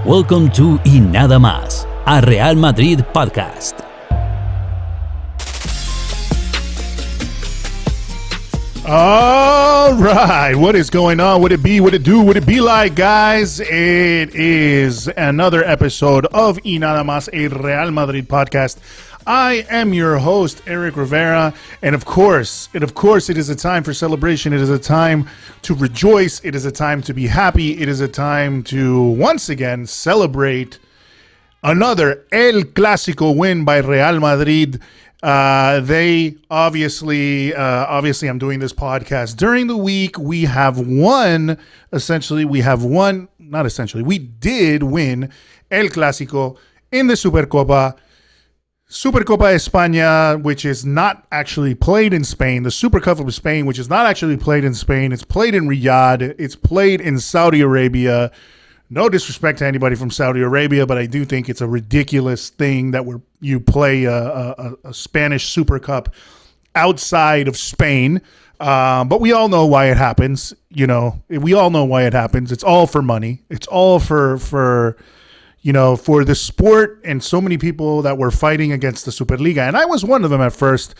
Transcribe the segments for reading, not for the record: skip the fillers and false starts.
Welcome to Y Nada Más, a Real Madrid podcast. All right, what is going on? What it be? What it do? What it be like, guys? It is another episode of Y Nada Más, a Real Madrid podcast. I am your host, Eric Rivera, and of course, it is a time for celebration. It is a time to rejoice. It is a time to be happy. It is a time to once again celebrate another El Clásico win by Real Madrid. They obviously, I'm doing this podcast during the week. We did win El Clásico in the Supercopa España, which is not actually played in Spain. The Super Cup of Spain, which is not actually played in Spain. It's played in Riyadh. It's played in Saudi Arabia. No disrespect to anybody from Saudi Arabia, but I do think it's a ridiculous thing that you play a Spanish Super Cup outside of Spain. But we all know why it happens. We all know why it happens. It's all for money. It's all for the sport and so many people that were fighting against the Superliga. And I was one of them at first.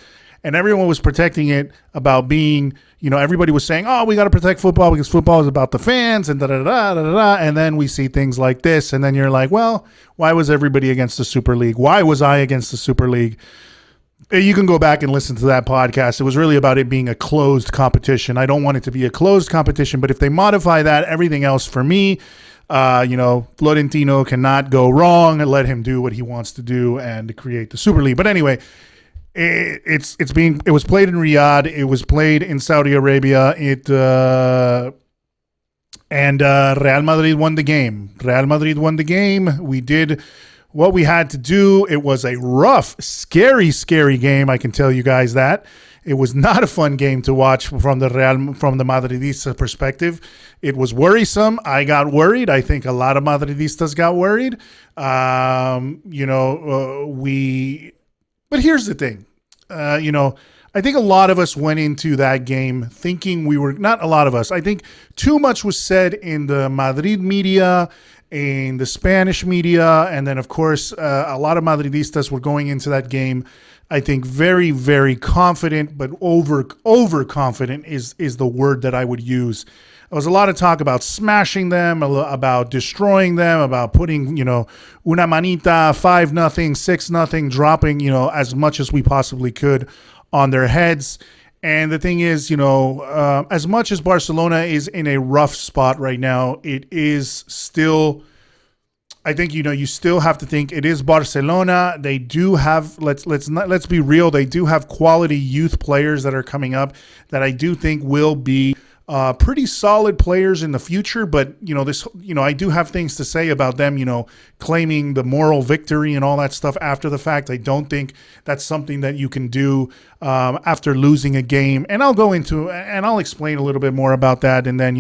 And everyone was protecting it about being, everybody was saying, oh, we got to protect football because football is about the fans and da-da-da-da-da-da. And then we see things like this. And then you're like, well, why was everybody against the Super League? Why was I against the Super League? You can go back and listen to that podcast. It was really about it being a closed competition. I don't want it to be a closed competition, but if they modify that, everything else for me, Florentino cannot go wrong and let him do what he wants to do and create the Super League. But anyway, it was played in Riyadh. It was played in Saudi Arabia. And Real Madrid won the game. We did what we had to do. It was a rough, scary game. I can tell you guys that. It was not a fun game to watch from the Madridista perspective. It was worrisome. I got worried. I think a lot of Madridistas got worried. But here's the thing. I think a lot of us went into that game thinking not a lot of us. I think too much was said in the Madrid media, in the Spanish media, and then, of course, a lot of Madridistas were going into that game, I think, very, very confident, but overconfident is the word that I would use. There was a lot of talk about smashing them, about destroying them, about putting, una manita, 5-0, 6-0, dropping, as much as we possibly could on their heads. And the thing is, as much as Barcelona is in a rough spot right now, it is still, I think, you still have to think it is Barcelona. They do have, let's be real, they do have quality youth players that are coming up that I do think will be pretty solid players in the future, but I do have things to say about them, claiming the moral victory and all that stuff after the fact. I don't think that's something that you can do after losing a game. And I'll go into and I'll explain a little bit more about that. And then,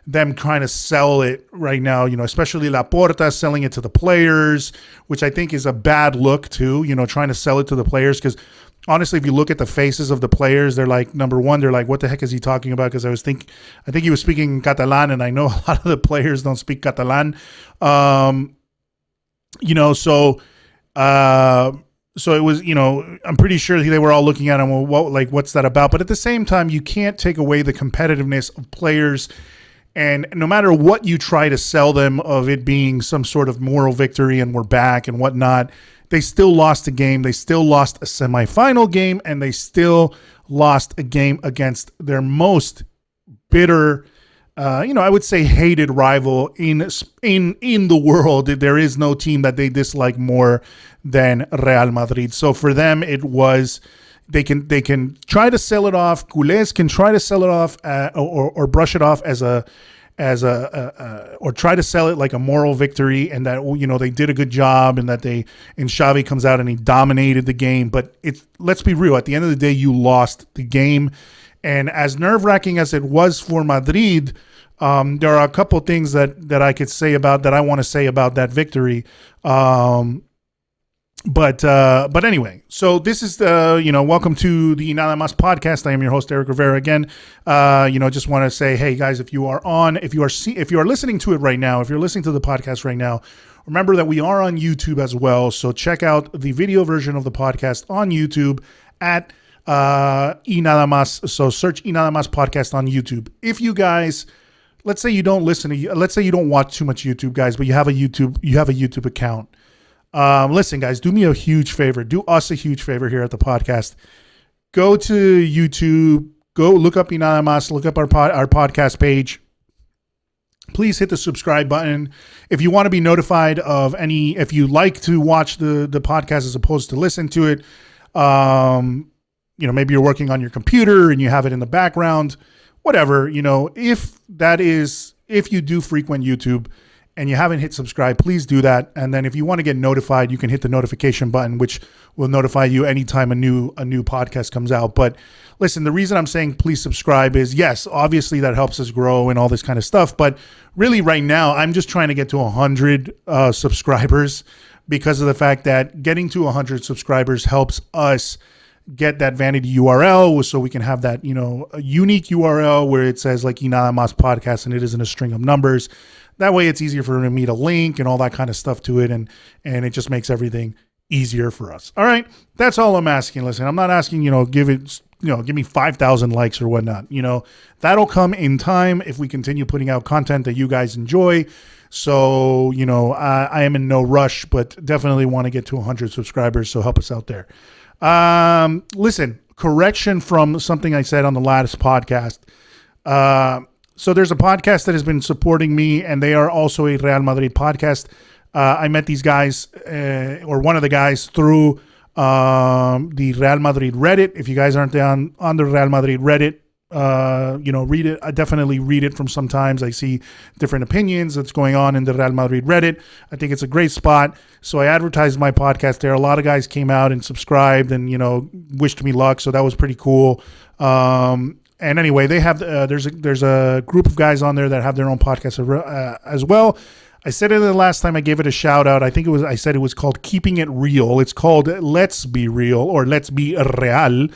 them trying to sell it right now, especially Laporta selling it to the players, which I think is a bad look too, trying to sell it to the players, because honestly, if you look at the faces of the players, they're like, number one, they're like, what the heck is he talking about? Because I think he was speaking Catalan, and I know a lot of the players don't speak Catalan. So it was, I'm pretty sure they were all looking at him, well, what's that about? But at the same time, you can't take away the competitiveness of players. And no matter what you try to sell them of it being some sort of moral victory and we're back and whatnot, they still lost a game. They still lost a semifinal game, and they still lost a game against their most bitter, I would say hated rival in the world. There is no team that they dislike more than Real Madrid. So for them, it was they can try to sell it off. Culers can try to sell it off or brush it off as a or try to sell it like a moral victory, and that they did a good job, and Xavi comes out and he dominated the game. But let's be real, at the end of the day, you lost the game, and as nerve-wracking as it was for Madrid, there are a couple things that I could say about that. I want to say about that victory. But anyway, so this is welcome to the Nada Mas podcast. I am your host, Eric Rivera again. Just want to say, hey guys, if you are listening to it right now, if you're listening to the podcast right now, remember that we are on YouTube as well. So check out the video version of the podcast on YouTube at Y Nada Mas. So search Y Nada Mas podcast on YouTube. If you guys, let's say you don't watch too much YouTube, guys, but you have a YouTube account. Listen, guys, do me a huge favor. Do us a huge favor here at the podcast. Go to YouTube. Go look up Y Nada Mas. Look up our podcast page. Please hit the subscribe button. If you want to be notified of if you like to watch the podcast as opposed to listen to it, maybe you're working on your computer and you have it in the background, whatever, if you do frequent YouTube and you haven't hit subscribe, please do that. And then if you want to get notified, you can hit the notification button, which will notify you anytime a new podcast comes out. But listen, the reason I'm saying please subscribe is, yes, obviously that helps us grow and all this kind of stuff. But really right now, I'm just trying to get to 100 subscribers, because of the fact that getting to 100 subscribers helps us get that vanity URL, so we can have that, a unique URL where it says like Y Nada Mas podcast and it isn't a string of numbers. That way it's easier for me to link and all that kind of stuff to it. And it just makes everything easier for us. All right. That's all I'm asking. Listen, I'm not asking, give me 5,000 likes or whatnot. That'll come in time if we continue putting out content that you guys enjoy. So, I am in no rush, but definitely want to get to 100 subscribers. So help us out there. Listen, correction from something I said on the last podcast. So there's a podcast that has been supporting me, and they are also a Real Madrid podcast. I met these guys, or one of the guys, through the Real Madrid Reddit. If you guys aren't on the Real Madrid Reddit, read it. I definitely read it from sometimes. I see different opinions that's going on in the Real Madrid Reddit. I think it's a great spot. So I advertised my podcast there. A lot of guys came out and subscribed and, wished me luck. So that was pretty cool. And anyway, they have there's a group of guys on there that have their own podcast as well. I said it the last time I gave it a shout out. I said it was called Keeping It Real. It's called Let's Be Real, or Let's Be Real.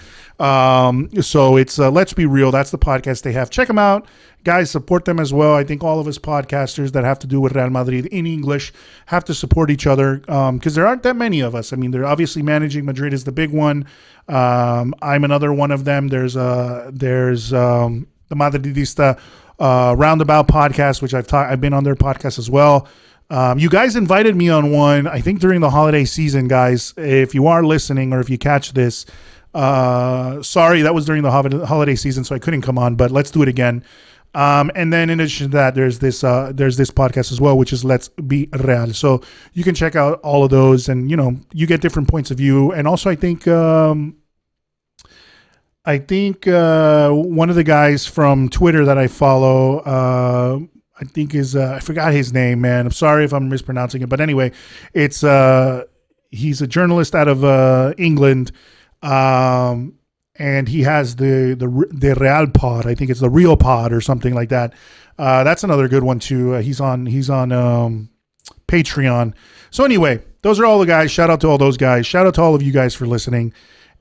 So it's Let's Be Real. That's the podcast they have. Check them out. Guys, support them as well. I think all of us podcasters that have to do with Real Madrid in English have to support each other, because there aren't that many of us. I mean, they're obviously Managing Madrid is the big one. I'm another one of them. There's the Madridista Roundabout podcast, which I've been on their podcast as well. You guys invited me on one, I think during the holiday season, guys. If you are listening, or if you catch this, sorry, that was during the holiday season, so I couldn't come on, but let's do it again. And then in addition to that, there's this podcast as well, which is Let's Be Real. So you can check out all of those, and you get different points of view. And also, I think one of the guys from Twitter that I follow, I think is I forgot his name, man. I'm sorry if I'm mispronouncing it, but anyway, it's he's a journalist out of England. And he has the Real Pod. I think it's the Real Pod or something like that. That's another good one too. He's on Patreon. So anyway, those are all the guys. Shout out to all those guys. Shout out to all of you guys for listening.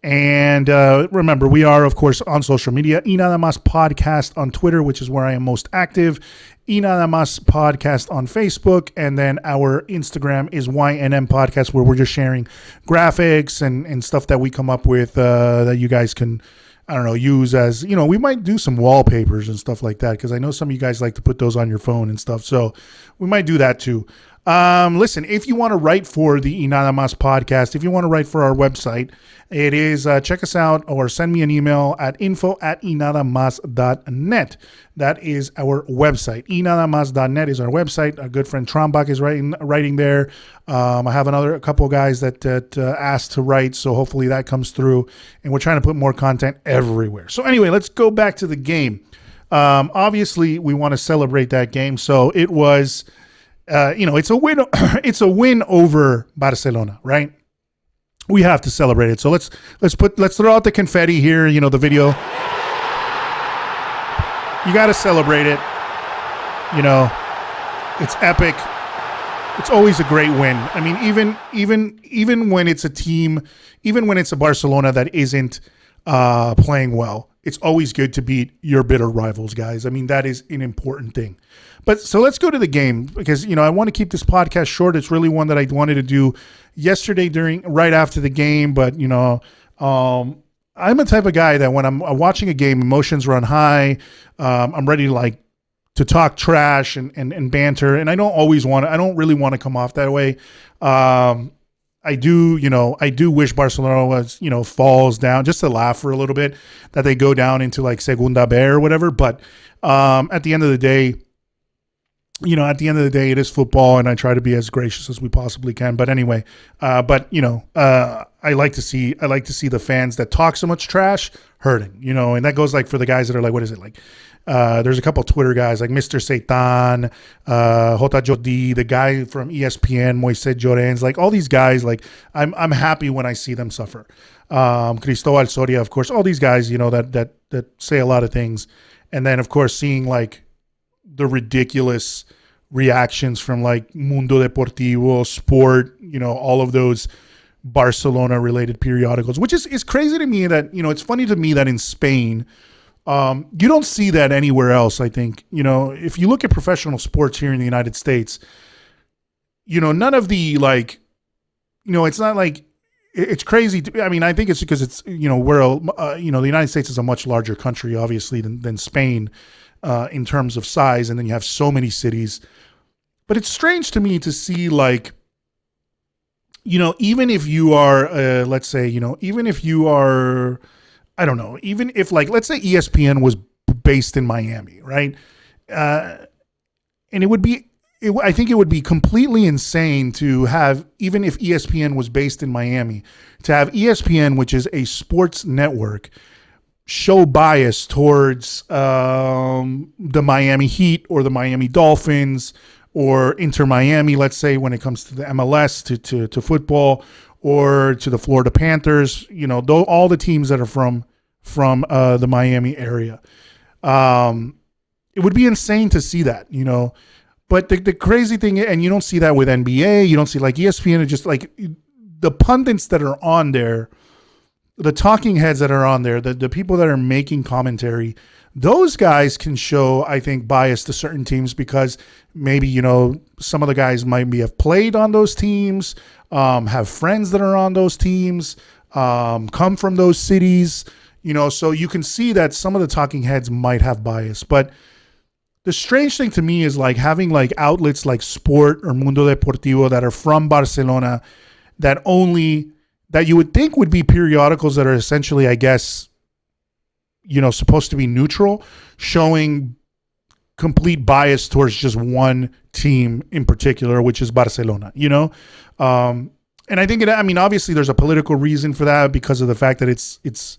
And remember, we are, of course, on social media. Y Nada Mas Podcast on Twitter, which is where I am most active. Y Nada Mas Podcast on Facebook. And then our Instagram is YNM Podcast, where we're just sharing graphics and stuff that we come up with that you guys can, use as, we might do some wallpapers and stuff like that, because I know some of you guys like to put those on your phone and stuff. So we might do that too. Listen, if you want to write for the Y Nada Mas podcast, if you want to write for our website, it is check us out or send me an email at info@ynadamas.net. That is our website. ynadamas.net is our website. Our good friend Trombach is writing there. I have a couple of guys that asked to write, so hopefully that comes through. And we're trying to put more content everywhere. So anyway, let's go back to the game. Obviously, we want to celebrate that game. So it was, it's a win. It's a win over Barcelona, right? We have to celebrate it. So let's throw out the confetti here. The video. You got to celebrate it. It's epic. It's always a great win. I mean, even when it's a team, even when it's a Barcelona that isn't playing well, it's always good to beat your bitter rivals, guys. I mean, that is an important thing. But so let's go to the game because, I want to keep this podcast short. It's really one that I wanted to do yesterday right after the game. But, I'm a type of guy that when I'm watching a game, emotions run high. I'm ready to talk trash and banter. And I don't really want to come off that way. I do wish Barcelona was, falls down just to laugh for a little bit, that they go down into Segunda B or whatever. But at the end of the day, it is football, and I try to be as gracious as we possibly can. But anyway, I like to see the fans that talk so much trash hurting, and that goes for the guys that are what is it like? There's a couple Twitter guys like Mr. Seitan, Jota Jodi, the guy from ESPN, Moises Llorens, all these guys. I'm happy when I see them suffer. Cristobal Soria, of course, all these guys, that say a lot of things, and then of course seeing the ridiculous reactions from Mundo Deportivo, Sport, all of those Barcelona related periodicals, which is crazy to me that, it's funny to me that in Spain, you don't see that anywhere else. I think, if you look at professional sports here in the United States, none of the it's not it's crazy. I think it's because it's, the United States is a much larger country, obviously, than Spain in terms of size. And then you have so many cities. But it's strange to me to see even if you are, let's say, even if you are, I don't know, even if let's say ESPN was based in Miami, right? And I think it would be completely insane to have, even if ESPN was based in Miami, to have ESPN, which is a sports network, show bias towards the Miami Heat or the Miami Dolphins or Inter Miami, let's say, when it comes to the MLS, to football, or to the Florida Panthers, all the teams that are from the Miami area. It would be insane to see that, But the crazy thing, and you don't see that with NBA, you don't see ESPN, it's just the pundits that are on there, the talking heads that are on there, the people that are making commentary, those guys can show, I think, bias to certain teams because maybe, some of the guys might have played on those teams, have friends that are on those teams, come from those cities, so you can see that some of the talking heads might have bias. But the strange thing to me is having outlets like Sport or Mundo Deportivo that are from Barcelona that you would think would be periodicals that are essentially, I guess, supposed to be neutral, showing complete bias towards just one team in particular, which is Barcelona, and I think obviously there's a political reason for that because of the fact that it's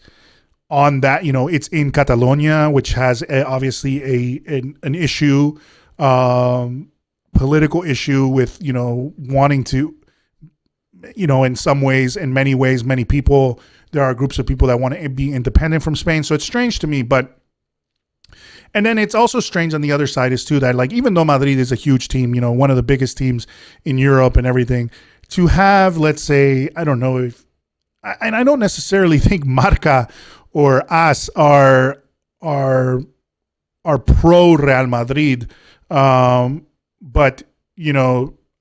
on that, it's in Catalonia, which has obviously an issue, political issue with, wanting to, in some ways, in many ways, many people, there are groups of people that want to be independent from Spain. So it's strange to me, and then it's also strange on the other side is too, that even though Madrid is a huge team, one of the biggest teams in Europe and everything, to have, let's say, I don't know and I don't necessarily think Marca or AS are pro Real Madrid. But,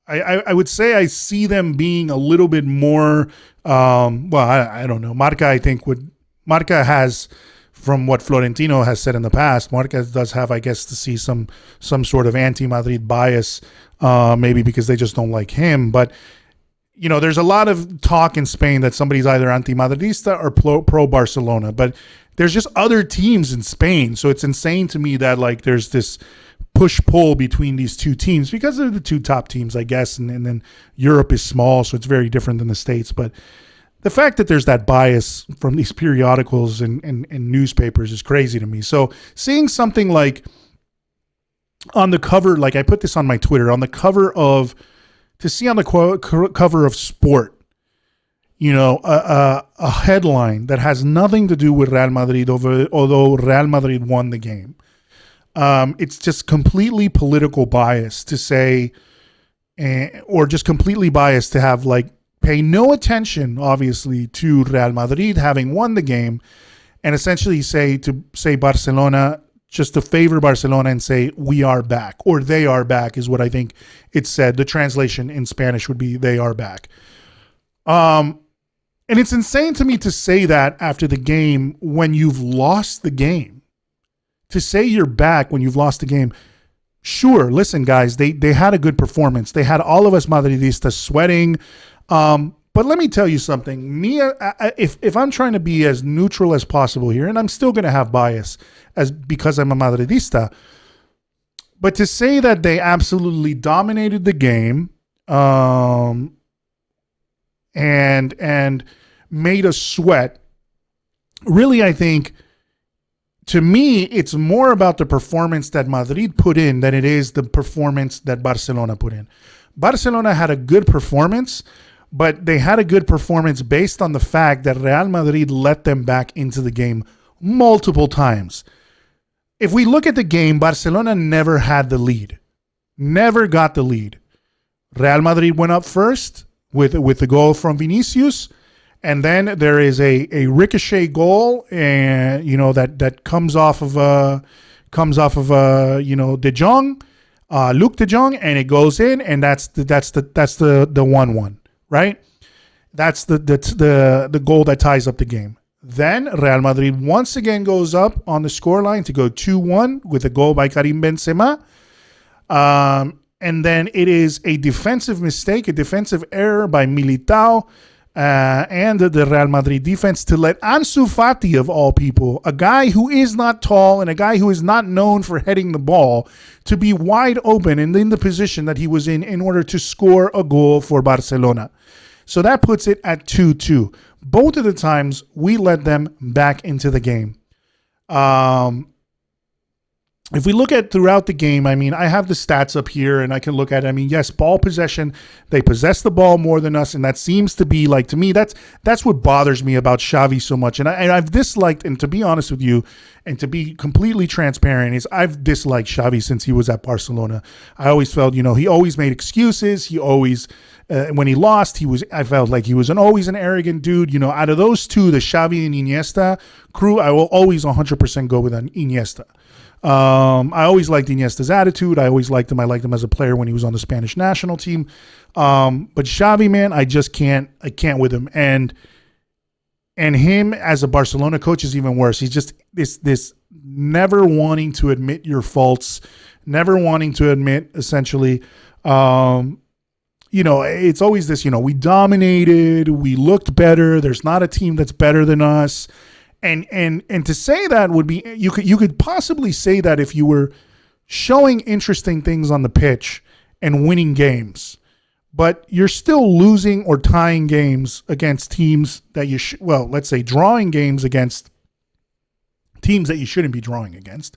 I would say I see them being a little bit more, I don't know. Marca has, from what Florentino has said in the past, Marca does have, I guess, to see some sort of anti-Madrid bias, maybe because they just don't like him. But, there's a lot of talk in Spain that somebody's either anti-Madridista or pro-Barcelona. But there's just other teams in Spain. So it's insane to me that, there's this push-pull between these two teams because they're the two top teams, I guess. And then Europe is small, so it's very different than the States. But the fact that there's that bias from these periodicals and newspapers is crazy to me. So seeing something on the cover, I put this on my Twitter, on the cover of Sport, a headline that has nothing to do with Real Madrid, although Real Madrid won the game. It's just completely political bias to say, or just completely biased to have like pay no attention, obviously, to Real Madrid having won the game, and essentially say Barcelona, just to favor Barcelona and say we are back, or they are back is what I think it said. The translation in Spanish would be they are back. And it's insane to me to say that after the game when you've lost the game. To say you're back when you've lost the game. Sure, listen, guys, they had a good performance. They had all of us Madridistas sweating. But let me tell you something. Me, if I'm trying to be as neutral as possible here, and I'm still going to have bias because I'm a Madridista, but to say that they absolutely dominated the game, and made us sweat, really, I think, to me, it's more about the performance that Madrid put in than it is the performance that Barcelona put in. Barcelona had a good performance, but they had a good performance based on the fact that Real Madrid let them back into the game multiple times. If we look at the game, Barcelona never had the lead. Never got the lead. Real Madrid went up first with the goal from Vinicius. And then there is a ricochet goal, and that comes off of De Jong, Luke De Jong, and it goes in, and that's the 1-1, right? That's the goal that ties up the game. Then Real Madrid once again goes up on the scoreline to go 2-1 with a goal by Karim Benzema. And then it is a defensive mistake, a defensive error by Militao, and the Real Madrid defense to let Ansu Fati, of all people, a guy who is not tall and a guy who is not known for heading the ball, to be wide open and in the position that he was in order to score a goal for Barcelona. So that puts it at 2-2. Both of the times we let them back into the game. If we look at throughout the game, I mean, I have the stats up here and I can look at it. I mean, yes, ball possession, they possess the ball more than us. And that seems to be like, to me, that's what bothers me about Xavi so much. And I've disliked, and to be honest with you, and to be completely transparent, is I've disliked Xavi since he was at Barcelona. I always felt, he always made excuses. He always, when he lost, I felt like he was always an arrogant dude. Out of those two, the Xavi and Iniesta crew, I will always 100% go with Iniesta. I always liked Iniesta's attitude. I always liked him. I liked him as a player when he was on the Spanish national team. But Xavi, man, I can't with him. And him as a Barcelona coach is even worse. He's just this never wanting to admit your faults, never wanting to admit, essentially, it's always this, we dominated, we looked better. There's not a team that's better than us. And to say that would be, you could possibly say that if you were showing interesting things on the pitch and winning games, but you're still losing or tying games against teams that let's say drawing games against teams that you shouldn't be drawing against.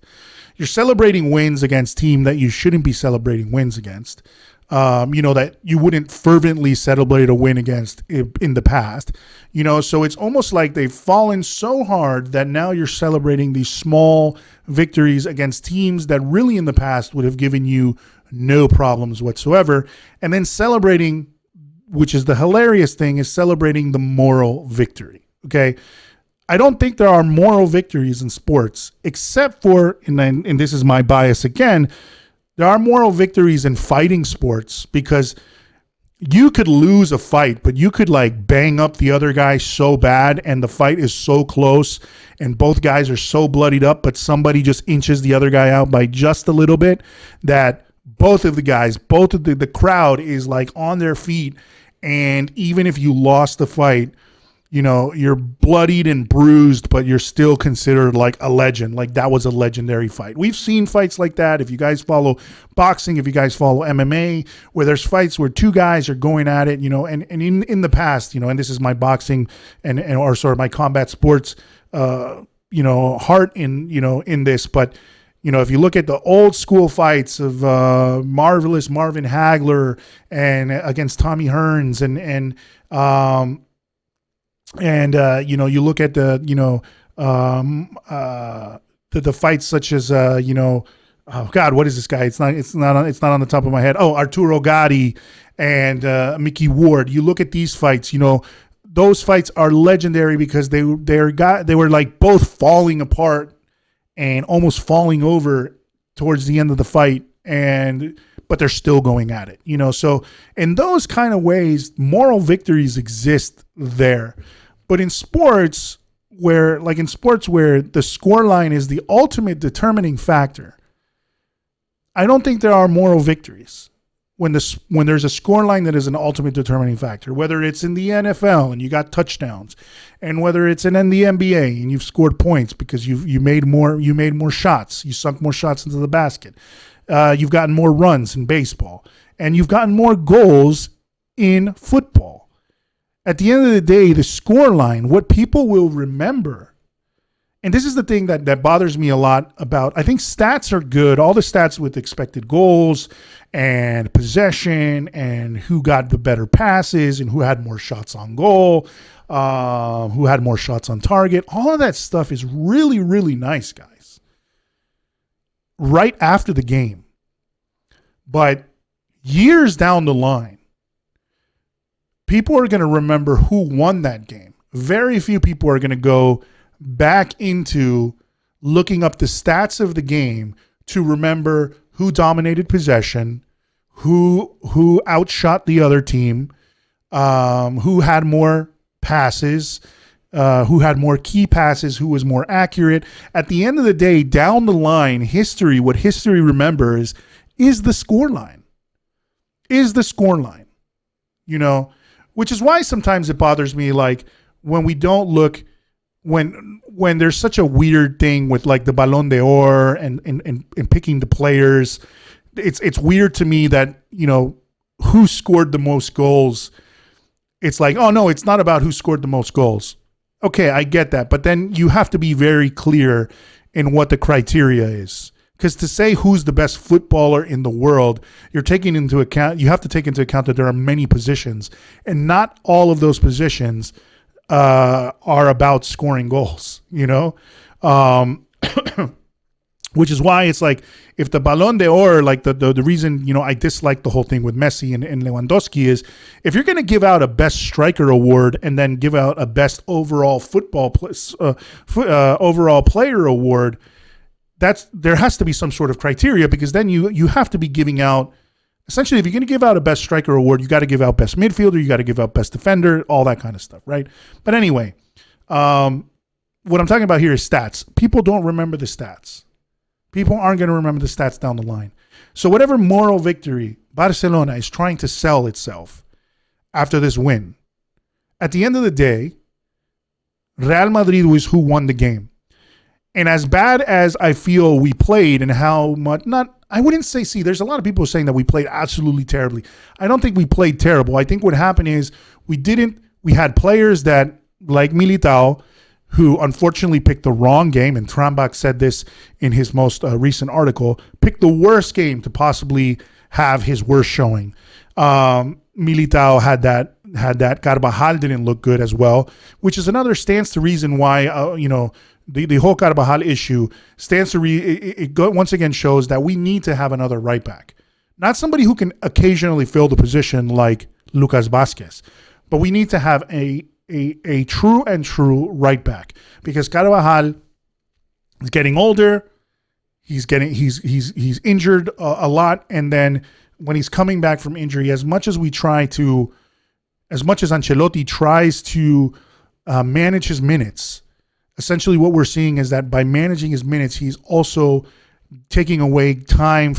You're celebrating wins against team that you shouldn't be celebrating wins against. That you wouldn't fervently celebrate a win against in the past, so it's almost like they've fallen so hard that now you're celebrating these small victories against teams that really in the past would have given you no problems whatsoever. And then celebrating, which is the hilarious thing, is celebrating the moral victory. Okay. I don't think there are moral victories in sports except for, and this is my bias again, there are moral victories in fighting sports, because you could lose a fight, but you could bang up the other guy so bad and the fight is so close and both guys are so bloodied up, but somebody just inches the other guy out by just a little bit, that both of the crowd is on their feet. And even if you lost the fight, you're bloodied and bruised, but you're still considered a legend. That was a legendary fight. We've seen fights like that. If you guys follow boxing, if you guys follow MMA, where there's fights where two guys are going at it, and in the past, and this is my boxing or sort of my combat sports, heart in this, but if you look at the old school fights of marvelous Marvin Hagler and against Tommy Hearns you look at the fights such as, oh God, what is this guy? It's not on the top of my head. Oh, Arturo Gatti and Mickey Ward. You look at these fights, those fights are legendary because they were like both falling apart and almost falling over towards the end of the fight, but they're still going at it, So in those kind of ways, moral victories exist there. But in sports where the scoreline is the ultimate determining factor, I don't think there are moral victories when there's a scoreline that is an ultimate determining factor, whether it's in the NFL and you got touchdowns, and whether it's in the NBA and you've scored points because you made more shots, you sunk more shots into the basket. You've gotten more runs in baseball, and you've gotten more goals in football. At the end of the day, the scoreline, what people will remember, and this is the thing that bothers me a lot about, I think stats are good, all the stats with expected goals and possession and who got the better passes and who had more shots on goal, who had more shots on target, all of that stuff is really, really nice, guys, right after the game. But years down the line, people are going to remember who won that game. Very few people are going to go back into looking up the stats of the game to remember who dominated possession, who outshot the other team, who had more passes, who had more key passes, who was more accurate. At the end of the day, down the line, what history remembers is the scoreline. Which is why sometimes it bothers me, like when we don't look, when there's such a weird thing with like the Ballon d'Or and picking the players. It's weird to me that, who scored the most goals. It's like, oh no, it's not about who scored the most goals. Okay, I get that. But then you have to be very clear in what the criteria is. Because to say who's the best footballer in the world, you have to take into account that there are many positions, and not all of those positions are about scoring goals, which is why it's like, if the Ballon d'Or, like the reason, I dislike the whole thing with Messi and Lewandowski is, if you're going to give out a best striker award and then give out a best overall overall player award, there has to be some sort of criteria, because then you have to be giving out, essentially, if you're going to give out a best striker award, you got to give out best midfielder, you got to give out best defender, all that kind of stuff, right? But anyway, what I'm talking about here is stats. People don't remember the stats. People aren't going to remember the stats down the line. So whatever moral victory Barcelona is trying to sell itself after this win, at the end of the day, Real Madrid was who won the game. And as bad as I feel we played and how much, I wouldn't say, there's a lot of people saying that we played absolutely terribly. I don't think we played terrible. I think what happened is we had players that, like Militao, who unfortunately picked the wrong game, and Trambach said this in his most recent article, picked the worst game to possibly have his worst showing. Militao had that. Carvajal didn't look good as well, which is another stands to reason why, the whole Carvajal issue stands to once again shows that we need to have another right back. Not somebody who can occasionally fill the position like Lucas Vázquez, but we need to have a true right back, because Carvajal is getting older. He's injured a lot, and then when he's coming back from injury, as much as Ancelotti tries to manage his minutes, essentially what we're seeing is that by managing his minutes, he's also taking away game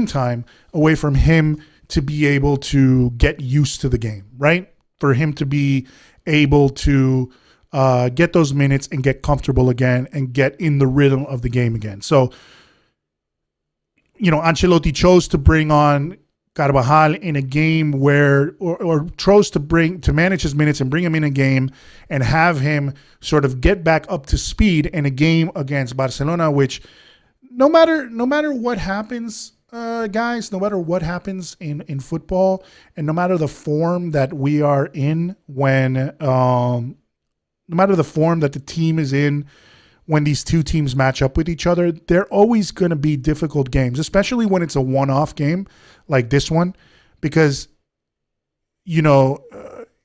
time away from him to be able to get used to the game, right? For him to be able to get those minutes and get comfortable again and get in the rhythm of the game again. So, Ancelotti chose to bring on Carvajal in a game where, or chose to manage his minutes and bring him in a game and have him sort of get back up to speed in a game against Barcelona, which no matter what happens, guys, no matter what happens in football, and no matter the form that we are in no matter the form that the team is in when these two teams match up with each other. They're always going to be difficult games, especially when it's a one-off game like this one, because,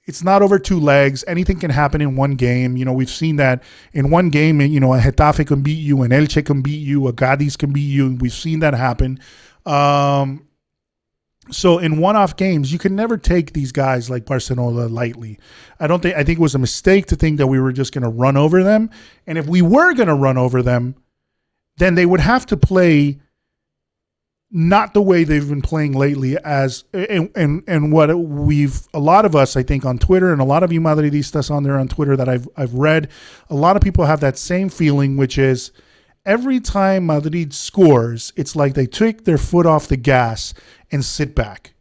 it's not over two legs. Anything can happen in one game. We've seen that in one game, a Getafe can beat you, an Elche can beat you, a Cádiz can beat you. We've seen that happen. So in one-off games, you can never take these guys like Barcelona lightly. I think it was a mistake to think that we were just going to run over them. And if we were going to run over them, then they would have to play not the way they've been playing lately, and what a lot of us, I think, on Twitter, and a lot of you Madridistas on there on Twitter that I've read, a lot of people have that same feeling, which is every time Madrid scores, it's like they take their foot off the gas and sit back.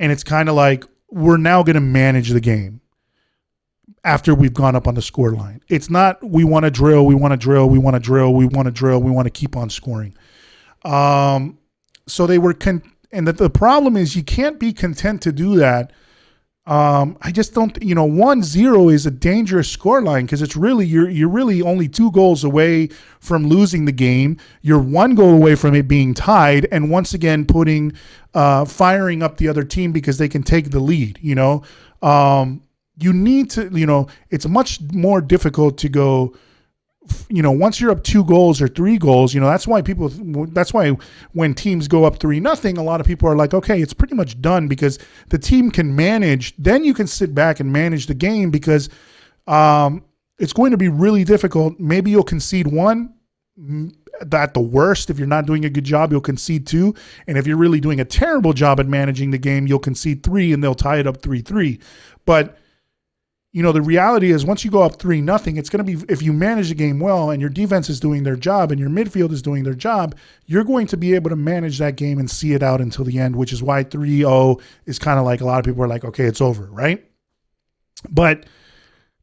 And it's kind of like, we're now going to manage the game after we've gone up on the score line. It's not, we want to drill, we want to drill, we want to drill, we want to drill, we want to keep on scoring. So they were, and the problem is you can't be content to do that. I just don't, 1-0 is a dangerous scoreline because it's really, you're really only 2 goals away from losing the game. You're 1 goal away from it being tied, and once again firing up the other team because they can take the lead. You need to, it's much more difficult to go. Once you're up 2 goals or 3 goals, that's why when teams go up 3-0, a lot of people are like, okay, it's pretty much done because the team can manage. Then you can sit back and manage the game because it's going to be really difficult. Maybe you'll concede 1. At the worst, if you're not doing a good job, you'll concede 2. And if you're really doing a terrible job at managing the game, you'll concede 3 and they'll tie it up 3-3. But the reality is once you go up 3-0, it's going to be, if you manage the game well and your defense is doing their job and your midfield is doing their job, you're going to be able to manage that game and see it out until the end, which is why 3-0 is kind of like, a lot of people are like, okay, it's over, right? But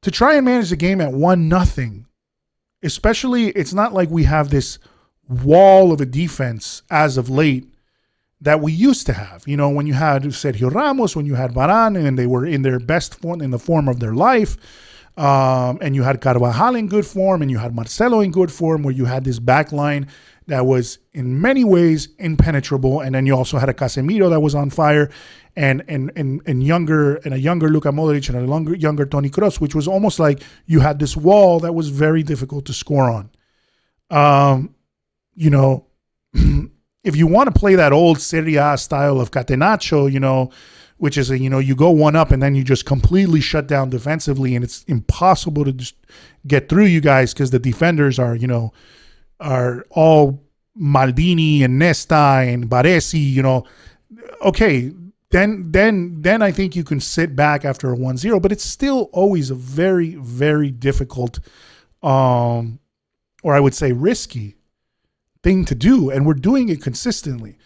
to try and manage the game at 1-0, especially, it's not like we have this wall of a defense as of late that we used to have. When you had Sergio Ramos, when you had Varane, and they were in their best form, in the form of their life, and you had Carvajal in good form, and you had Marcelo in good form, where you had this back line that was in many ways impenetrable, and then you also had a Casemiro that was on fire, and a younger Luka Modric and a younger Toni Kroos, which was almost like you had this wall that was very difficult to score on. If you want to play that old Serie A style of catenaccio, which is you go 1 up and then you just completely shut down defensively, and it's impossible to just get through you guys because the defenders are all Maldini and Nesta and Baresi. Okay, then I think you can sit back after a 1-0, but it's still always a very, very difficult, or I would say risky thing to do, and we're doing it consistently.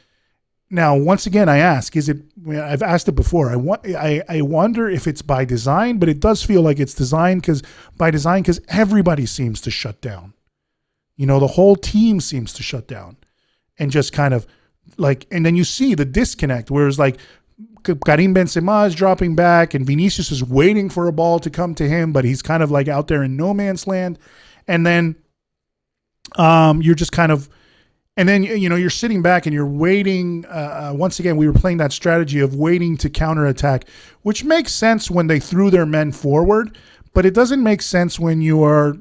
Now, once again, I ask, I've asked it before. I wonder if it's by design, but it does feel like it's designed because everybody seems to shut down. The whole team seems to shut down and just kind of like, and then you see the disconnect, whereas like Karim Benzema is dropping back and Vinicius is waiting for a ball to come to him, but he's kind of like out there in no man's land. And then you're just kind of, and then, you're sitting back and you're waiting. Once again, we were playing that strategy of waiting to counterattack, which makes sense when they threw their men forward, but it doesn't make sense when you are,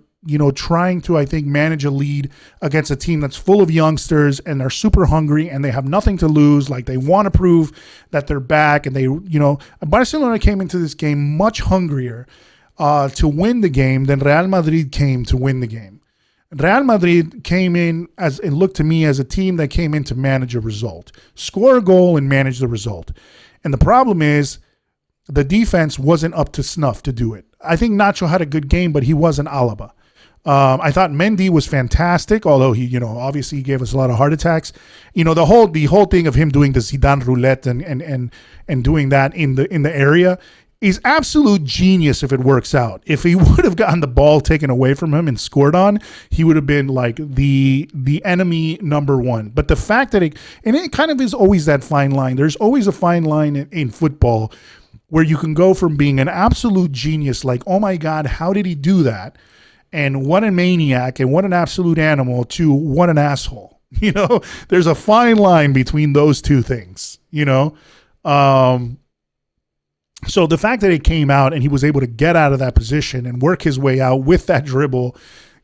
trying to, I think, manage a lead against a team that's full of youngsters and they're super hungry and they have nothing to lose. Like they want to prove that they're back, and they, Barcelona came into this game much hungrier to win the game than Real Madrid came to win the game. Real Madrid came in and looked to me as a team that came in to manage a result, score a goal and manage the result. And the problem is the defense wasn't up to snuff to do it. I think Nacho had a good game, but he wasn't Alaba. I thought Mendy was fantastic, although he, obviously he gave us a lot of heart attacks. The whole thing of him doing the Zidane roulette and doing that in the area is absolute genius if it works out. If he would have gotten the ball taken away from him and scored on, he would have been like the enemy number 1. But the fact that it kind of is always that fine line. There's always a fine line in football where you can go from being an absolute genius, like, oh my God, how did he do that? and what a maniac and what an absolute animal to what an asshole. There's a fine line between those two things, So the fact that it came out and he was able to get out of that position and work his way out with that dribble,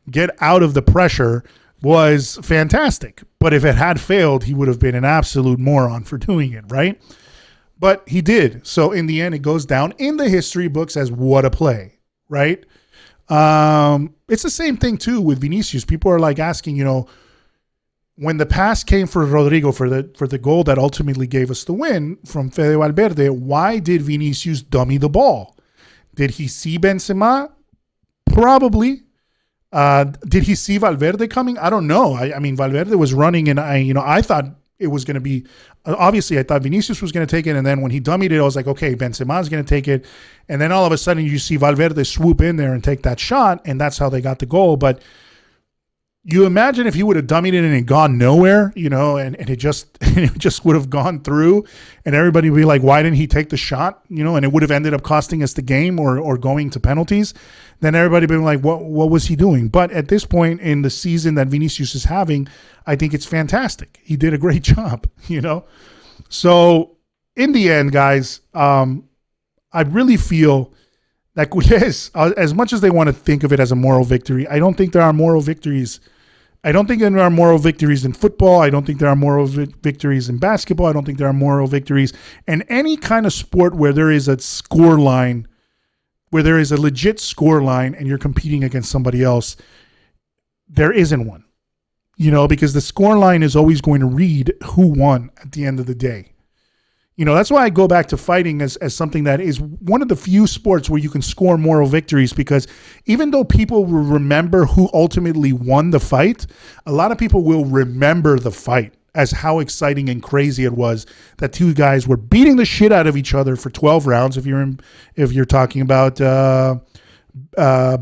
get out of the pressure, was fantastic. But if it had failed, he would have been an absolute moron for doing it, right? But he did. So in the end, it goes down in the history books as what a play, right? It's the same thing too with Vinicius. People are like asking, when the pass came for Rodrigo for the goal that ultimately gave us the win from Fede Valverde, why did Vinicius dummy the ball? Did he see Benzema? Probably. Did he see Valverde coming? I don't know. I mean, Valverde was running, and I thought it was going to be. Obviously, I thought Vinicius was going to take it, and then when he dummied it, I was like, okay, Benzema's going to take it, and then all of a sudden you see Valverde swoop in there and take that shot, and that's how they got the goal. But you imagine if he would have dummied it and it gone nowhere, and it just would have gone through, and everybody would be like, why didn't he take the shot? And it would have ended up costing us the game or going to penalties. Then everybody would be like, what was he doing? But at this point in the season that Vinicius is having, I think it's fantastic. He did a great job, So in the end, guys, I really feel that Culers, as much as they want to think of it as a moral victory, I don't think there are moral victories. I don't think there are moral victories in football. I don't think there are moral victories in basketball. I don't think there are moral victories in any kind of sport where there is a score line, where there is a legit score line and you're competing against somebody else. There isn't one, because the score line is always going to read who won at the end of the day. That's why I go back to fighting as something that is one of the few sports where you can score moral victories, because even though people will remember who ultimately won the fight, a lot of people will remember the fight as how exciting and crazy it was that two guys were beating the shit out of each other for 12 rounds if you're talking about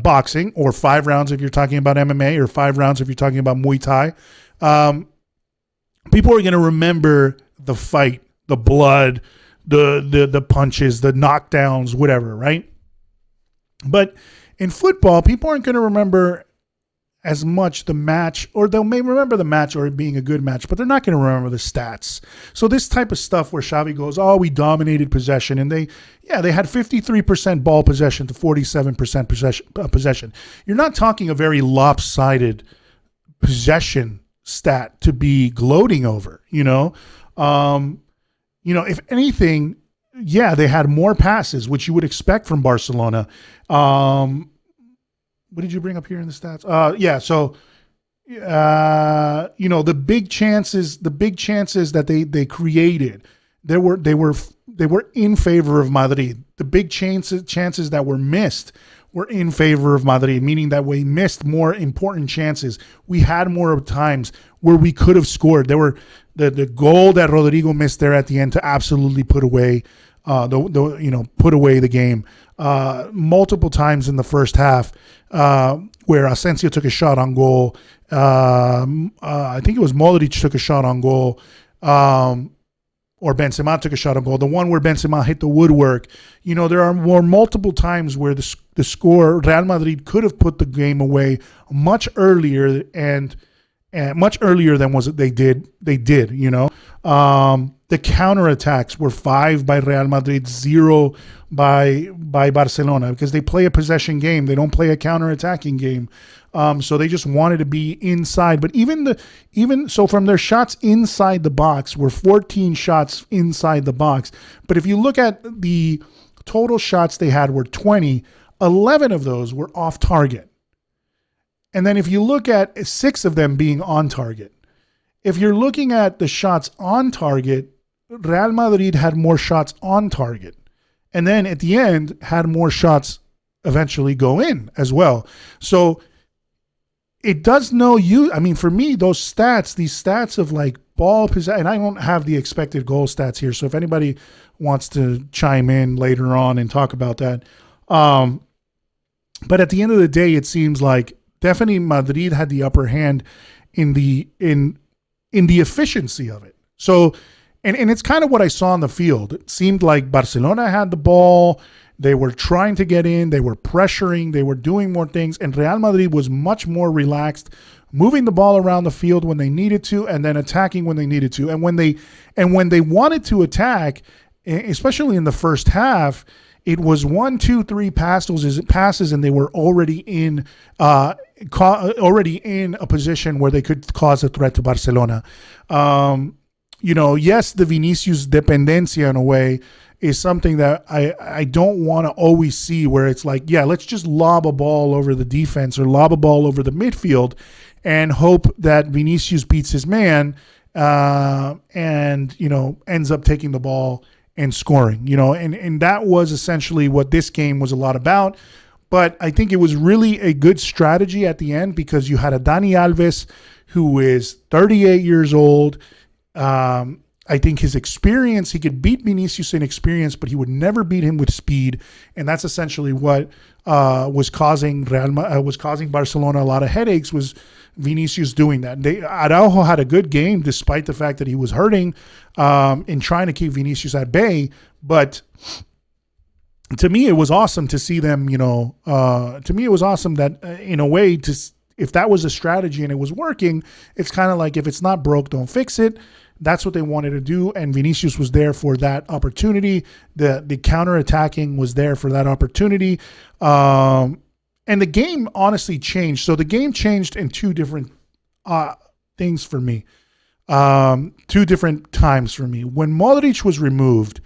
boxing, or 5 rounds if you're talking about MMA, or 5 rounds if you're talking about Muay Thai. People are going to remember the fight, the blood, the punches, the knockdowns, whatever, right? But in football, people aren't going to remember as much the match, or they may remember the match or it being a good match, but they're not going to remember the stats. So this type of stuff where Xavi goes, oh, we dominated possession, and they had 53% ball possession to 47% possession. You're not talking a very lopsided possession stat to be gloating over, if anything, they had more passes, which you would expect from Barcelona. What did you bring up here in the stats? So, the big chances that they created, they were in favor of Madrid. The big chances that were missed were in favor of Madrid, meaning that we missed more important chances. We had more times where we could have scored. There were the goal that Rodrigo missed there at the end to absolutely put away the game. Multiple times in the first half, where Asensio took a shot on goal. I think it was Modric took a shot on goal. Or Benzema took a shot on goal. The one where Benzema hit the woodwork. There were multiple times where the score, Real Madrid could have put the game away much earlier and much earlier than they did. The counterattacks were 5 by Real Madrid, 0 by Barcelona, because they play a possession game. They don't play a counterattacking game. So they just wanted to be inside. But even so, from their shots inside the box, were 14 shots inside the box. But if you look at the total shots they had were 20, 11 of those were off target. And then if you look at 6 of them being on target, if you're looking at the shots on target, Real Madrid had more shots on target. And then at the end, had more shots eventually go in as well. So it does for me, these stats of like ball possession, and I don't have the expected goal stats here. So if anybody wants to chime in later on and talk about that. But at the end of the day, it seems like definitely Madrid had the upper hand in the efficiency of it. So, and it's kind of what I saw on the field. It seemed like Barcelona had the ball. They were trying to get in. They were pressuring. They were doing more things. And Real Madrid was much more relaxed, moving the ball around the field when they needed to, and then attacking when they needed to. And when they wanted to attack, especially in the first half, it was 1, 2, 3 passes, and they were already in a position where they could cause a threat to Barcelona. Yes, the Vinicius dependencia in a way is something that I don't want to always see, where it's like, yeah, let's just lob a ball over the defense or lob a ball over the midfield and hope that Vinicius beats his man and ends up taking the ball and scoring, and that was essentially what this game was a lot about. But I think it was really a good strategy at the end, because you had a Dani Alves who is 38 years old. I think his experience, he could beat Vinicius in experience, but he would never beat him with speed. And that's essentially what was causing Barcelona a lot of headaches, was Vinicius doing that. Araujo had a good game despite the fact that he was hurting in trying to keep Vinicius at bay. But to me, it was awesome to see them, to me, it was awesome that in a way, if that was a strategy and it was working, it's kind of like, if it's not broke, don't fix it. That's what they wanted to do, and Vinicius was there for that opportunity. The counter-attacking was there for that opportunity. And the game honestly changed. So the game changed in two different things for me. Two different times for me. When Modric was removed,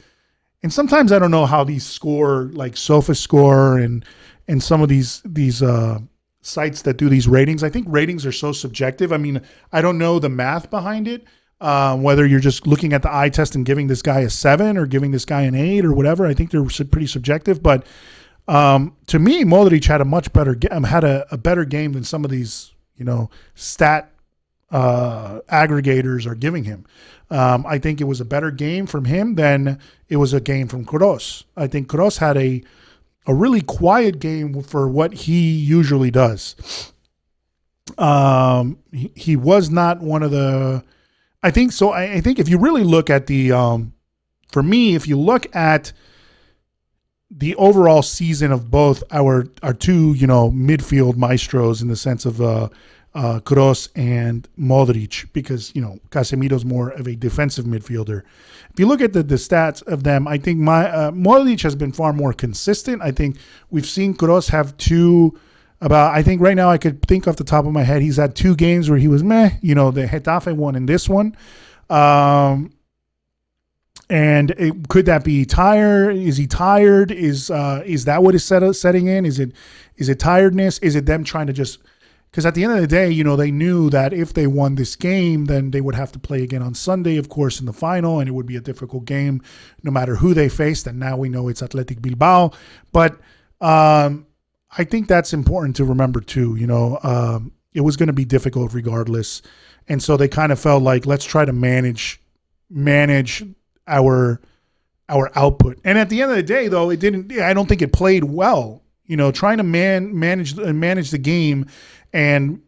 and sometimes I don't know how these score, like SofaScore and some of these sites that do these ratings. I think ratings are so subjective. I mean, I don't know the math behind it. Whether you're just looking at the eye test and giving this guy a 7 or giving this guy an 8 or whatever, I think they're pretty subjective. But to me, Modric had a better game than some of these, stat aggregators are giving him. I think it was a better game from him than it was a game from Kroos. I think Kroos had a really quiet game for what he usually does. He was not one of the. I think so. I think if you really look at for me, if you look at the overall season of both our two, midfield maestros, in the sense of Kroos and Modric, because Casemiro's more of a defensive midfielder. If you look at the stats of them, I think Modric has been far more consistent. I think we've seen Kroos have I think right now I could think off the top of my head, he's had 2 games where he was meh, the Getafe one and this one. Could that be tired? Is he tired? Is that what is setting in? Is it tiredness? Is it them trying to just, because at the end of the day, they knew that if they won this game, then they would have to play again on Sunday, of course, in the final, and it would be a difficult game no matter who they faced. And now we know it's Athletic Bilbao. But, I think that's important to remember too. It was going to be difficult regardless, and so they kind of felt like, let's try to manage our output. And at the end of the day, though, it didn't. I don't think it played well. Trying to manage the game, and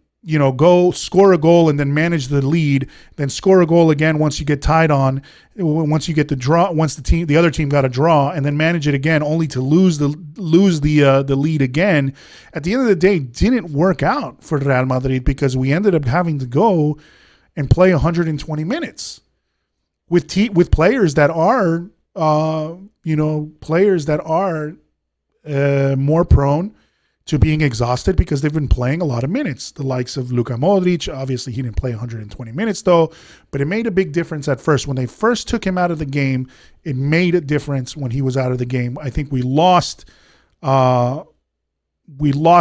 go score a goal and then manage the lead, then score a goal again once you get tied on, once you get the draw, once the other team got a draw, and then manage it again only to lose the lead again. At the end of the day, didn't work out for Real Madrid, because we ended up having to go and play 120 minutes with players that are more prone to being exhausted, because they've been playing a lot of minutes. The likes of Luka Modric, obviously he didn't play 120 minutes though, but it made a big difference at first. When they first took him out of the game, it made a difference when he was out of the game. I think we lost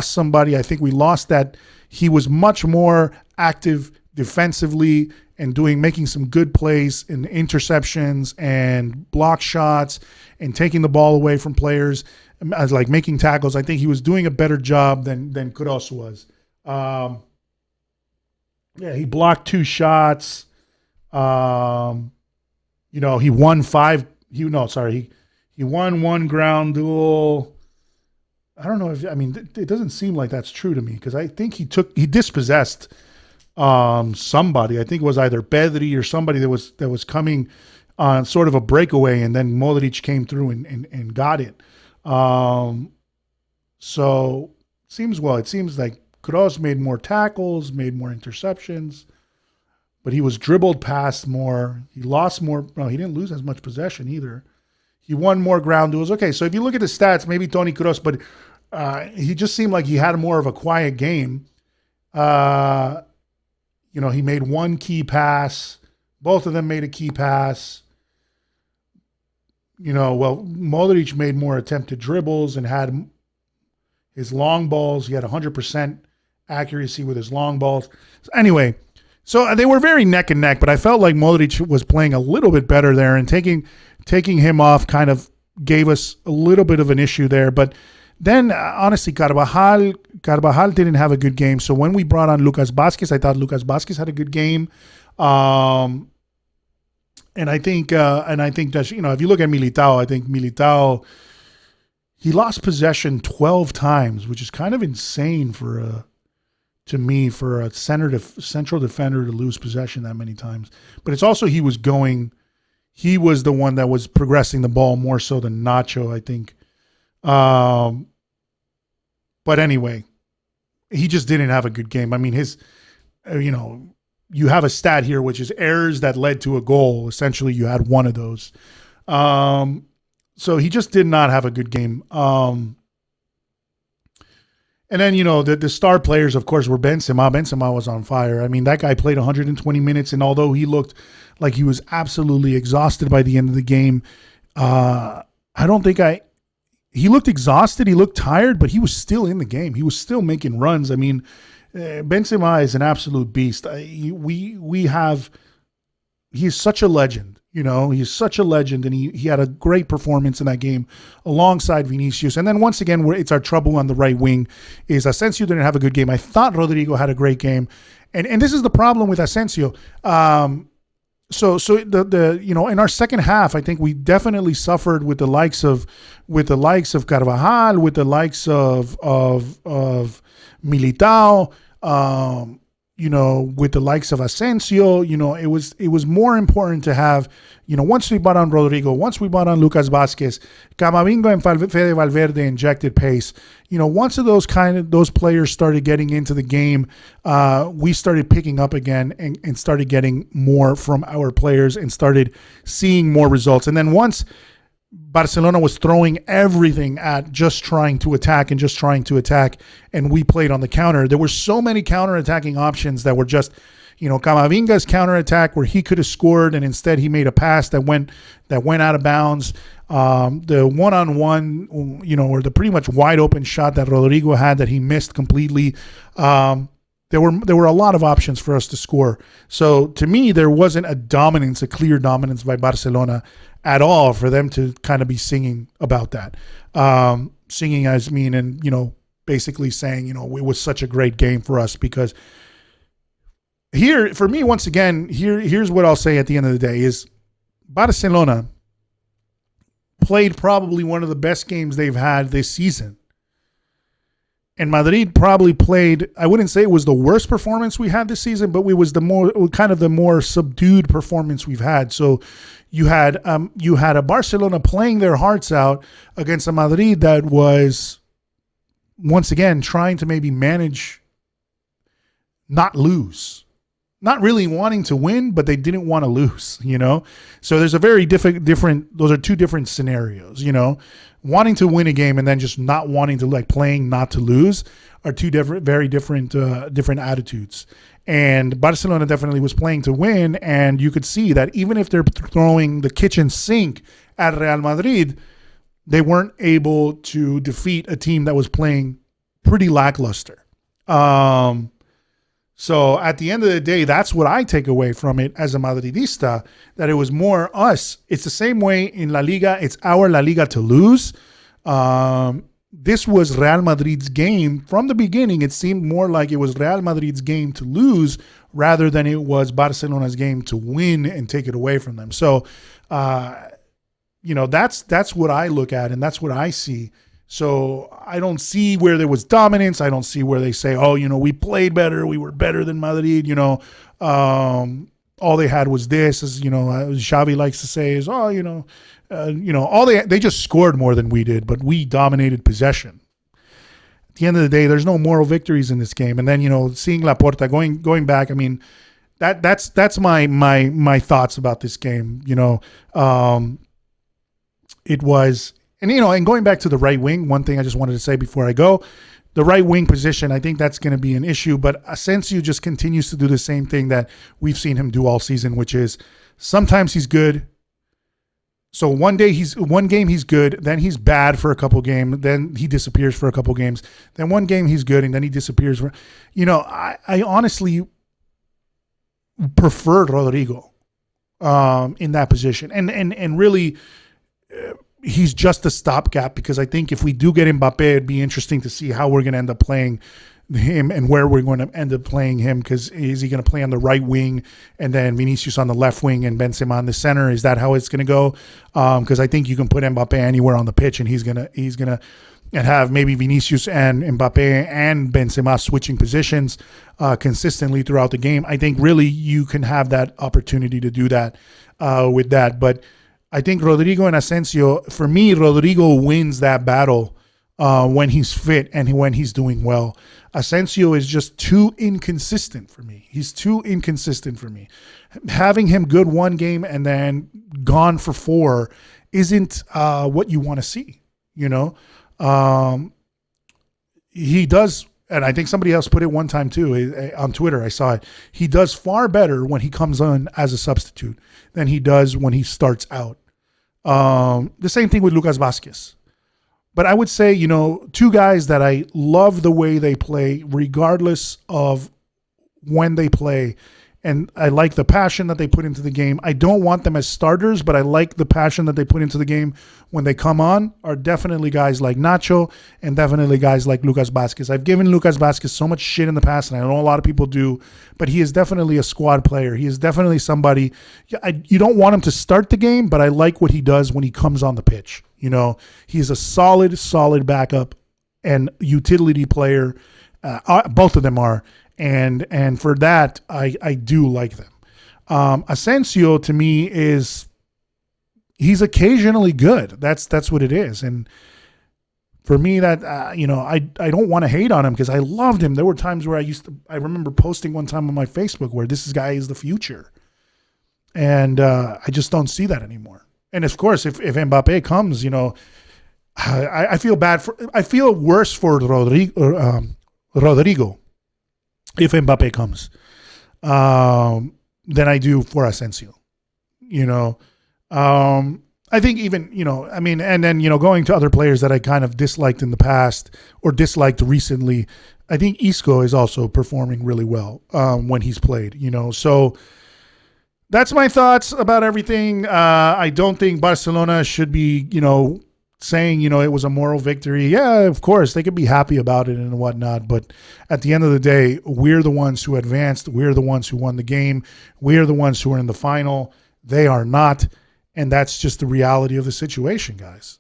somebody. I think we lost that he was much more active defensively and making some good plays and interceptions and block shots and taking the ball away from players, as like making tackles. I think he was doing a better job than Kroos was. He blocked 2 shots. He won 5. He won 1 ground duel. I don't know it doesn't seem like that's true to me, because I think he dispossessed somebody. I think it was either Pedri or somebody that was coming on sort of a breakaway, and then Modric came through and got it. So it seems like Kroos made more tackles, made more interceptions, but he was dribbled past more. He lost more. No, he didn't lose as much possession either. He won more ground duels. Okay, so if you look at the stats, maybe Toni Kroos, but he just seemed like he had more of a quiet game. He made one key pass. Both of them made a key pass. Modric made more attempted dribbles and had his long balls. He had 100% accuracy with his long balls. Anyway, so they were very neck and neck, but I felt like Modric was playing a little bit better there, and taking him off kind of gave us a little bit of an issue there. But then, honestly, Carvajal didn't have a good game. So when we brought on Lucas Vázquez, I thought Lucas Vázquez had a good game. And I think that, if you look at Militao, I think Militao, he lost possession 12 times, which is kind of insane for a central defender to lose possession that many times. But it's also he was the one that was progressing the ball more so than Nacho, I think. But anyway, he just didn't have a good game. I mean, you have a stat here, which is errors that led to a goal. Essentially, you had one of those. So he just did not have a good game. And then, the star players, of course, were Benzema. Benzema was on fire. I mean, that guy played 120 minutes, and although he looked like he was absolutely exhausted by the end of the game, he looked exhausted. He looked tired, but he was still in the game. He was still making runs. I mean, Benzema is an absolute beast. He's such a legend. He's such a legend, and he had a great performance in that game alongside Vinicius. And then once again, it's our trouble on the right wing is Asensio didn't have a good game. I thought Rodrigo had a great game, and this is the problem with Asensio. So in our second half, I think we definitely suffered with the likes of Carvajal, with the likes of Militao. With the likes of Asensio, it was more important to have, once we bought on Rodrigo, once we bought on Lucas Vázquez, Camavinga and Fede Valverde injected pace. Once those players started getting into the game, we started picking up again and started getting more from our players and started seeing more results. And then once Barcelona was throwing everything at just trying to attack, and we played on the counter. There were so many counter-attacking options that were just, Camavinga's counter-attack where he could have scored, and instead he made a pass that went out of bounds. The one-on-one, or the pretty much wide-open shot that Rodrigo had that he missed completely. There were a lot of options for us to score. So to me, there wasn't a clear dominance by Barcelona at all for them to kind of be singing about that. Singing as mean and, basically saying, it was such a great game for us, because here, for me, once again, here's what I'll say at the end of the day is Barcelona played probably one of the best games they've had this season. And Madrid probably played, I wouldn't say it was the worst performance we had this season, but it was the more subdued performance we've had. So you had a Barcelona playing their hearts out against a Madrid that was, once again, trying to maybe manage, not lose. Not really wanting to win, but they didn't want to lose, So there's a very different, those are two different scenarios, Wanting to win a game and then just not wanting to, playing not to lose, are two very different attitudes. And Barcelona definitely was playing to win, and you could see that even if they're throwing the kitchen sink at Real Madrid, they weren't able to defeat a team that was playing pretty lackluster. So at the end of the day, that's what I take away from it as a Madridista, that it was more us. It's the same way in La Liga. It's our La Liga to lose. This was Real Madrid's game. From the beginning, it seemed more like it was Real Madrid's game to lose rather than it was Barcelona's game to win and take it away from them. So, that's what I look at, and that's what I see. So I don't see where there was dominance. I don't see where they say, we played better. We were better than Madrid. all they had was this, as Xavi likes to say, is all they just scored more than we did, but we dominated possession. At the end of the day, there's no moral victories in this game. And then seeing Laporta going back, I mean, that's my thoughts about this game. It was, and going back to the right wing, one thing I just wanted to say before I go, the right wing position, I think that's going to be an issue, but Asensio just continues to do the same thing that we've seen him do all season, which is sometimes he's good. So one game he's good, then he's bad for a couple games, then he disappears for a couple games. Then one game he's good, and then he disappears. I honestly preferred Rodrigo in that position, and really. He's just a stopgap, because I think if we do get Mbappe, it'd be interesting to see how we're going to end up playing him and where we're going to end up playing him, because is he going to play on the right wing and then Vinicius on the left wing and Benzema on the center? Is that how it's going to go? Because I think you can put Mbappe anywhere on the pitch and he's gonna have maybe Vinicius and Mbappe and Benzema switching positions consistently throughout the game. I think really you can have that opportunity to do that with that, but I think Rodrigo and Asensio, for me, Rodrigo wins that battle when he's fit and when he's doing well. Asensio is just too inconsistent for me. He's too inconsistent for me. Having him good one game and then gone for 4 isn't what you want to see, He does, and I think somebody else put it one time too, on Twitter, I saw it. He does far better when he comes on as a substitute than he does when he starts out. The same thing with Lucas Vázquez. But I would say, two guys that I love the way they play, regardless of when they play. And I like the passion that they put into the game. I don't want them as starters, but I like the passion that they put into the game when they come on, are definitely guys like Nacho and definitely guys like Lucas Vázquez. I've given Lucas Vázquez so much shit in the past, and I know a lot of people do, but he is definitely a squad player. He is definitely somebody, you don't want him to start the game, but I like what he does when he comes on the pitch. He's a solid backup and utility player. Both of them are. And for that, I do like them. Asensio to me he's occasionally good. That's what it is. And for me, that I don't want to hate on him, because I loved him. There were times where I remember posting one time on my Facebook where this guy is the future, and I just don't see that anymore. And of course, if Mbappe comes, I feel worse for Rodrigo. If Mbappe comes, than I do for Asensio. I think even, and then, going to other players that I kind of disliked in the past or disliked recently, I think Isco is also performing really well when he's played, So that's my thoughts about everything. I don't think Barcelona should be, saying, it was a moral victory. Yeah, of course, they could be happy about it and whatnot. But at the end of the day, we're the ones who advanced. We're the ones who won the game. We're the ones who are in the final. They are not. And that's just the reality of the situation, guys.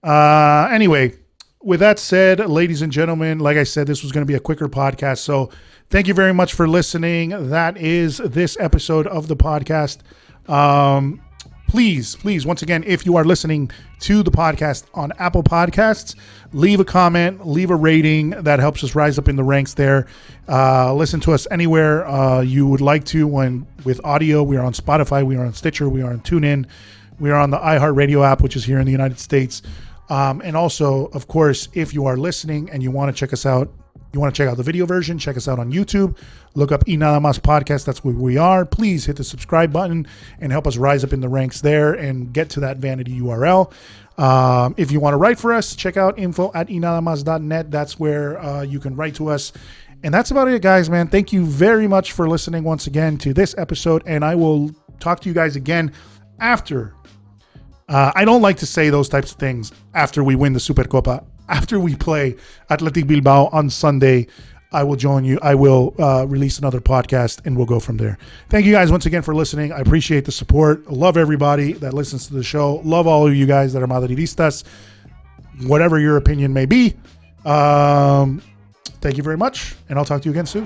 Anyway, with that said, ladies and gentlemen, like I said, this was going to be a quicker podcast. So thank you very much for listening. That is this episode of the podcast. Please, once again, if you are listening to the podcast on Apple Podcasts, leave a comment, leave a rating. That helps us rise up in the ranks there. Listen to us anywhere you would like to. With audio, we are on Spotify, we are on Stitcher, we are on TuneIn, we are on the iHeartRadio app, which is here in the United States. And also, of course, if you are listening and you want to check us out, you want to check out the video version, check us out on YouTube. Look up Y Nada Más Podcast. That's where we are. Please hit the subscribe button and help us rise up in the ranks there and get to that vanity URL. If you want to write for us, check out info@ynadamas.net. That's where you can write to us. And that's about it, guys, man. Thank you very much for listening once again to this episode. And I will talk to you guys again after. I don't like to say those types of things after we win the Supercopa. After we play Athletic Bilbao on Sunday, I will join you. I will release another podcast, and we'll go from there. Thank you guys once again for listening. I appreciate the support. Love everybody that listens to the show. Love all of you guys that are Madridistas, whatever your opinion may be. Thank you very much, and I'll talk to you again soon.